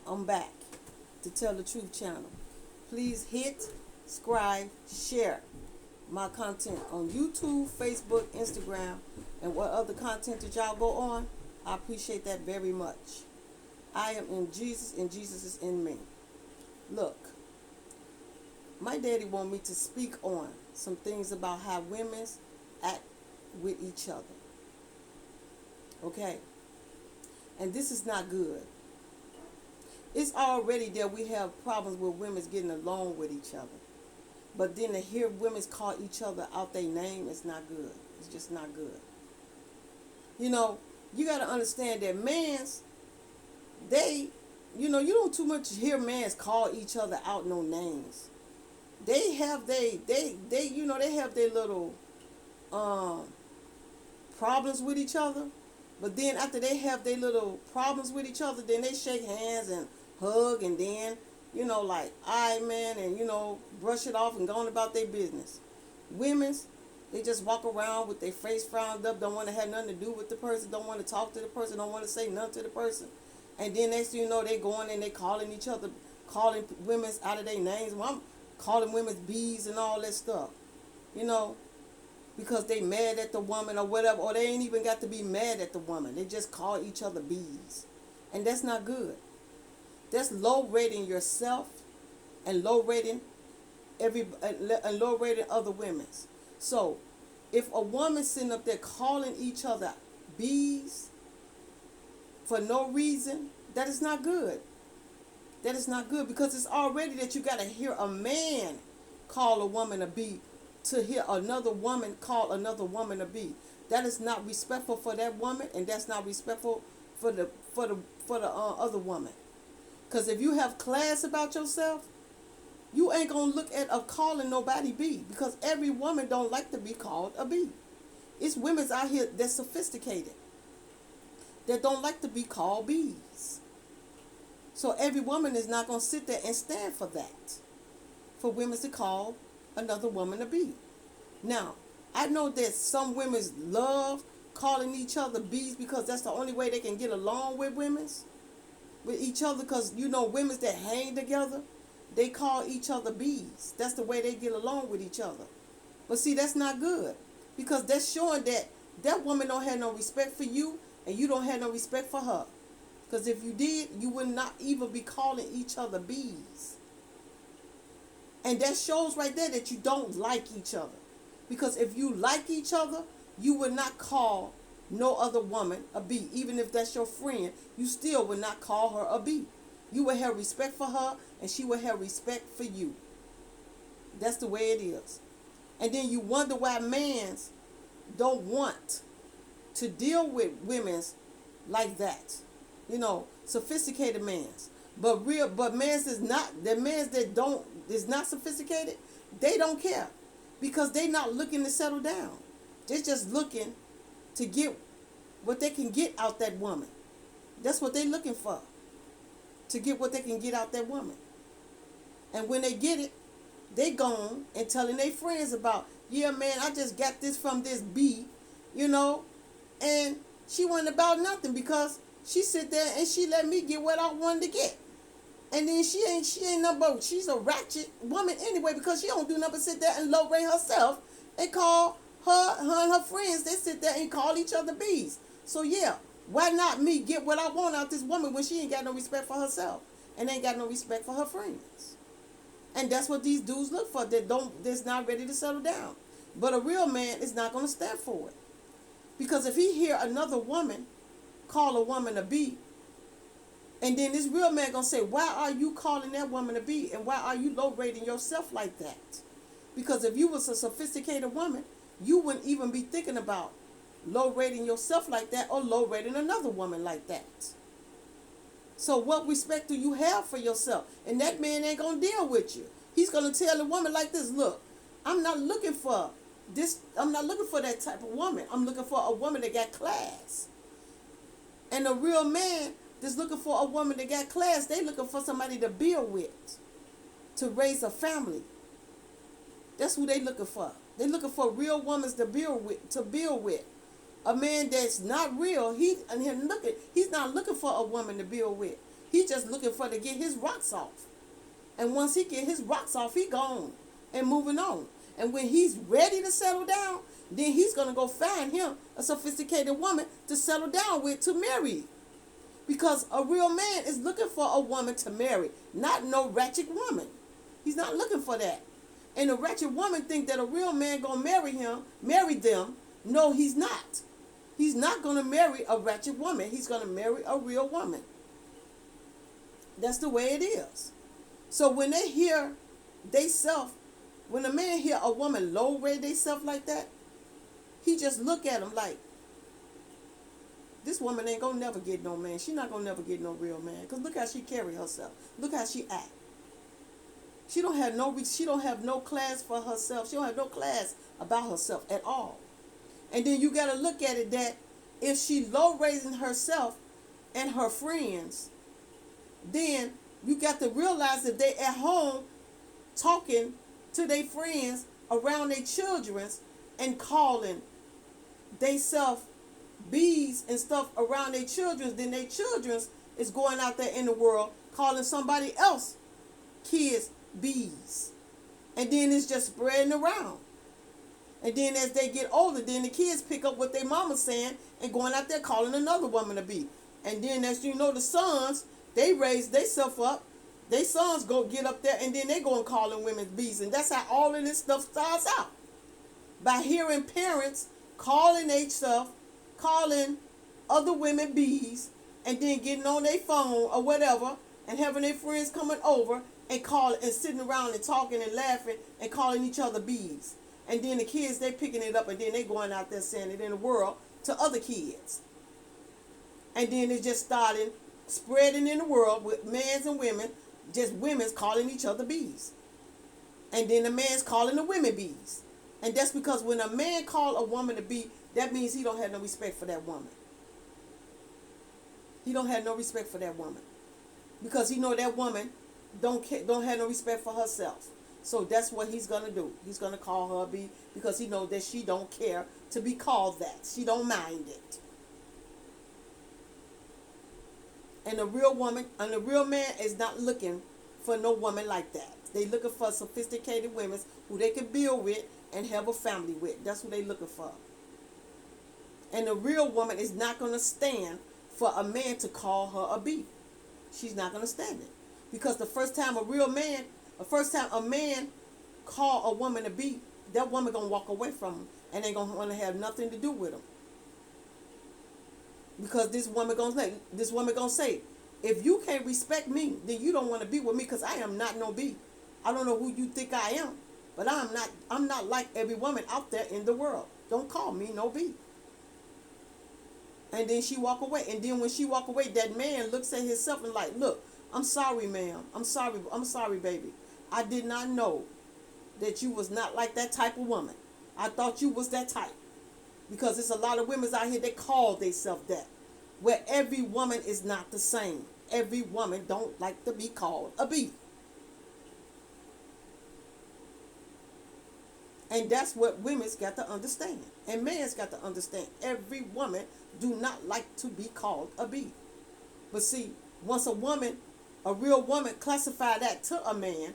I'm back to Tell the Truth channel. Please hit, subscribe, share my content on YouTube, Facebook, Instagram, and what other content that y'all go on. I appreciate that very much. I am in Jesus and Jesus is in me. Look, my daddy want me to speak on some things about how women act with each other. Okay? And this is not good. It's already that we have problems with women getting along with each other. But then to hear women call each other out their name is not good. It's just not good. You know, you got to understand that you don't too much hear mans call each other out no names. They have they have their little problems with each other. But then after they have their little problems with each other, then they shake hands and hug and then, like, all right, man, and, brush it off and go on about their business. Women's, they just walk around with their face frowned up, don't want to have nothing to do with the person, don't want to talk to the person, don't want to say nothing to the person. And then next thing you know, they going and they calling each other, calling women out of their names. Well, I'm calling women bees and all that stuff, because they mad at the woman or whatever, or they ain't even got to be mad at the woman. They just call each other bees. And that's not good. That's low rating yourself and low rating other women. So if a woman sitting up there calling each other bees for no reason, that is not good. That is not good, because it's already that you got to hear a man call a woman a bee to hear another woman call another woman a bee. That is not respectful for that woman, and that's not respectful for the other woman. Because if you have class about yourself, you ain't gonna look at calling nobody bee, because every woman don't like to be called a bee. It's women's out here that's sophisticated that don't like to be called bees. So every woman is not gonna sit there and stand for that, for women to call another woman a bee. Now, I know that some women love calling each other bees because that's the only way they can get along with each other, because women that hang together, they call each other bees. That's the way they get along with each other. But see, that's not good, because that's showing that that woman don't have no respect for you and you don't have no respect for her. Because if you did, you would not even be calling each other bees. And that shows right there that you don't like each other. Because if you like each other, you would not call no other woman a bee. Even if that's your friend, you still would not call her a bee. You would have respect for her, and she would have respect for you. That's the way it is. And then you wonder why mans don't want to deal with women's like that. Sophisticated mans. But mans is not, the mans that is not sophisticated, they don't care. Because they not looking to settle down. They're just looking to get what they can get out that woman. That's what they're looking for. To get what they can get out that woman. And when they get it, they gone and telling their friends about, yeah, man, I just got this from this bee, and she wasn't about nothing, because she sit there and she let me get what I wanted to get. And then she ain't nothing but, she's a ratchet woman anyway, because she don't do nothing but sit there and low rate herself and call her and her friends. They sit there and call each other bees. So yeah, why not me get what I want out this woman when she ain't got no respect for herself and ain't got no respect for her friends? And that's what these dudes look for, that's not ready to settle down. But a real man is not going to stand for it. Because if he hear another woman call a woman a bee, and then this real man going to say, why are you calling that woman a bee? And why are you low rating yourself like that? Because if you was a sophisticated woman, you wouldn't even be thinking about low rating yourself like that, or low rating another woman like that. So what respect do you have for yourself? And that man ain't going to deal with you. He's going to tell a woman like this, look, I'm not looking for that type of woman. I'm looking for a woman that got class. And a real man that's looking for a woman that got class, they looking for somebody to build with, to raise a family. That's who they looking for. They looking for real women to build with. A man that's not real, he's not looking for a woman to build with. He just looking for to get his rocks off. And once he get his rocks off, he gone and moving on. And when he's ready to settle down, then he's going to go find him a sophisticated woman to settle down with, to marry. Because a real man is looking for a woman to marry, not no ratchet woman. He's not looking for that. And a ratchet woman think that a real man going to marry them. No, he's not. He's not going to marry a ratchet woman. He's going to marry a real woman. That's the way it is. So when they hear when a man hear a woman low rate theyself like that, he just look at him like, this woman ain't gonna never get no man. She not gonna never get no real man. Because look how she carry herself. Look how she act. She don't have no class for herself. She don't have no class about herself at all. And then you gotta look at it that if she low raising herself and her friends, then you got to realize that they at home talking to their friends around their children's and calling they self bees and stuff around their children's, then their children's is going out there in the world calling somebody else kids bees. And then it's just spreading around. And then as they get older, then the kids pick up what their mama's saying and going out there calling another woman a bee. And then as you know, the sons, they raise themselves up. They sons go get up there and then they go and calling women bees. And that's how all of this stuff starts out. By hearing parents calling themselves, calling other women bees, and then getting on their phone or whatever, and having their friends coming over and calling and sitting around and talking and laughing and calling each other bees. And then the kids, they picking it up and then they going out there saying it in the world to other kids. And then it just started spreading in the world with men's and women, just women's calling each other bees. And then the man's calling the women bees. And that's because when a man call a woman a bee, that means he don't have no respect for that woman. He don't have no respect for that woman. Because he know that woman don't have no respect for herself. So that's what he's going to do. He's going to call her a bee because he knows that she don't care to be called that. She don't mind it. And a real woman and a real man is not looking for no woman like that. They looking for sophisticated women who they can build with and have a family with. That's what they looking for. And a real woman is not going to stand for a man to call her a bee. She's not going to stand it. Because the first time a man call a woman a bee, that woman going to walk away from him and ain't going to want to have nothing to do with him. Because this woman going to say, if you can't respect me, then you don't want to be with me because I am not no bee. I don't know who you think I am, but I'm not like every woman out there in the world. Don't call me no bee. And then she walk away. And then when she walk away, that man looks at himself and like, look, I'm sorry, ma'am. I'm sorry, baby. I did not know that you was not like that type of woman. I thought you was that type. Because there's a lot of women out here that call themselves that. Where every woman is not the same. Every woman don't like to be called a bee. And that's what women's got to understand. And men's got to understand. Every woman do not like to be called a bee. But see, once a real woman classify that to a man,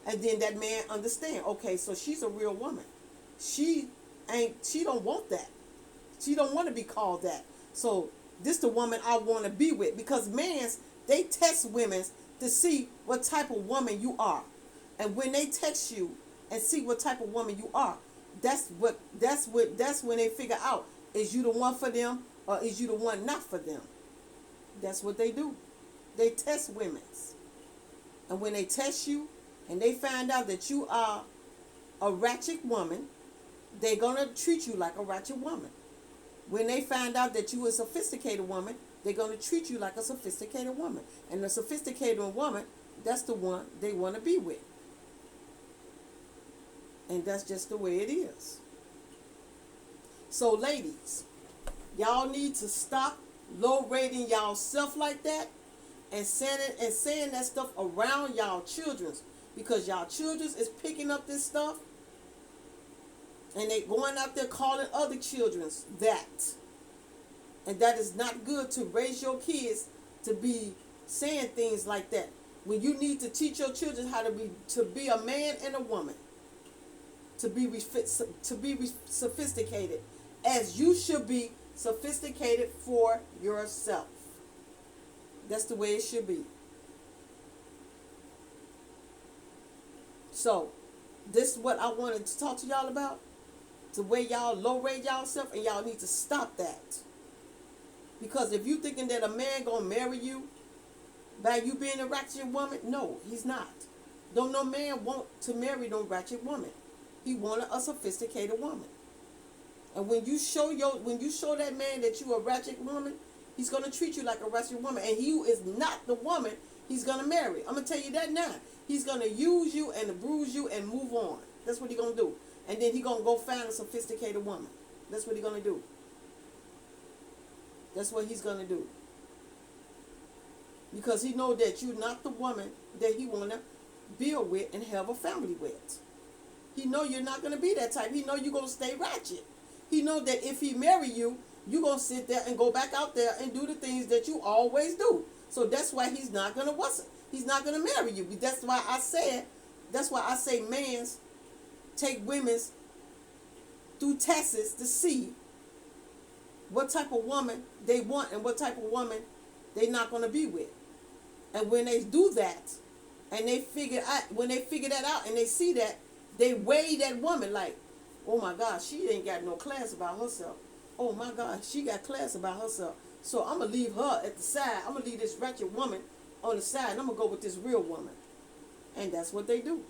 and then that man understand, okay, so she's a real woman. She don't want that. She don't want to be called that. So this the woman I want to be with. Because they test women to see what type of woman you are. And when they text you and see what type of woman you are, that's when they figure out, is you the one for them or is you the one not for them? That's what they do. They test women. And when they test you and they find out that you are a ratchet woman, they're going to treat you like a ratchet woman. When they find out that you are a sophisticated woman, they're going to treat you like a sophisticated woman. And the sophisticated woman, that's the one they want to be with. And that's just the way it is. So ladies, y'all need to stop low rating y'all self like that and saying that stuff around y'all children's, because y'all children's is picking up this stuff and they going out there calling other children's that. And that is not good to raise your kids to be saying things like that. When you need to teach your children how to be a man and a woman, to be sophisticated, as you should be sophisticated for yourself. That's the way it should be. So, this is what I wanted to talk to y'all about. The way y'all low rate yourself, and y'all need to stop that. Because if you thinking that a man gonna marry you by you being a ratchet woman, no, he's not. Don't no man want to marry no ratchet woman. He wanted a sophisticated woman. And when you show that man that you a ratchet woman, he's gonna treat you like a ratchet woman, and he is not the woman he's gonna marry. I'm gonna tell you that now. He's gonna use you and bruise you and move on. That's what he's gonna do. And then he's gonna go find a sophisticated woman. That's what he's gonna do. That's what he's gonna do. Because he know that you're not the woman that he wanna build with and have a family with. He know you're not gonna be that type. He know you're gonna stay ratchet. He know that if he marry you, you're gonna sit there and go back out there and do the things that you always do. So that's why he's not gonna marry you. That's why I say mans take women's through tests to see what type of woman they want and what type of woman they not gonna be with. And when they do that, and when they figure that out and they see that, they weigh that woman like, oh my God, she ain't got no class about herself. Oh my God, she got class about herself. So I'm going to leave her at the side. I'm going to leave this wretched woman on the side, and I'm going to go with this real woman. And that's what they do.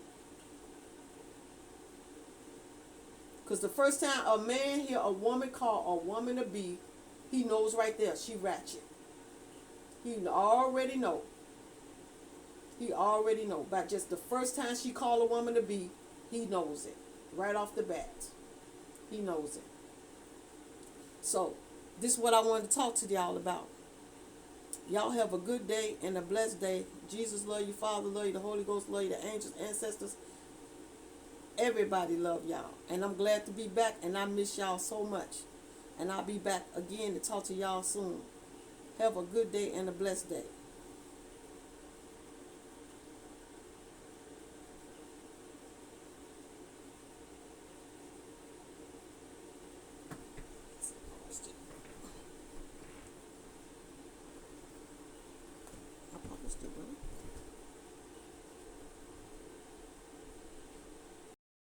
Because the first time a man hear a woman call a woman a bee, he knows right there, she ratchet. He already know. He already know. By just the first time she call a woman a bee, he knows it. Right off the bat. He knows it. So, this is what I wanted to talk to y'all about. Y'all have a good day and a blessed day. Jesus love you, Father love you, the Holy Ghost love you, the angels, ancestors. Everybody love y'all. And I'm glad to be back, and I miss y'all so much. And I'll be back again to talk to y'all soon. Have a good day and a blessed day.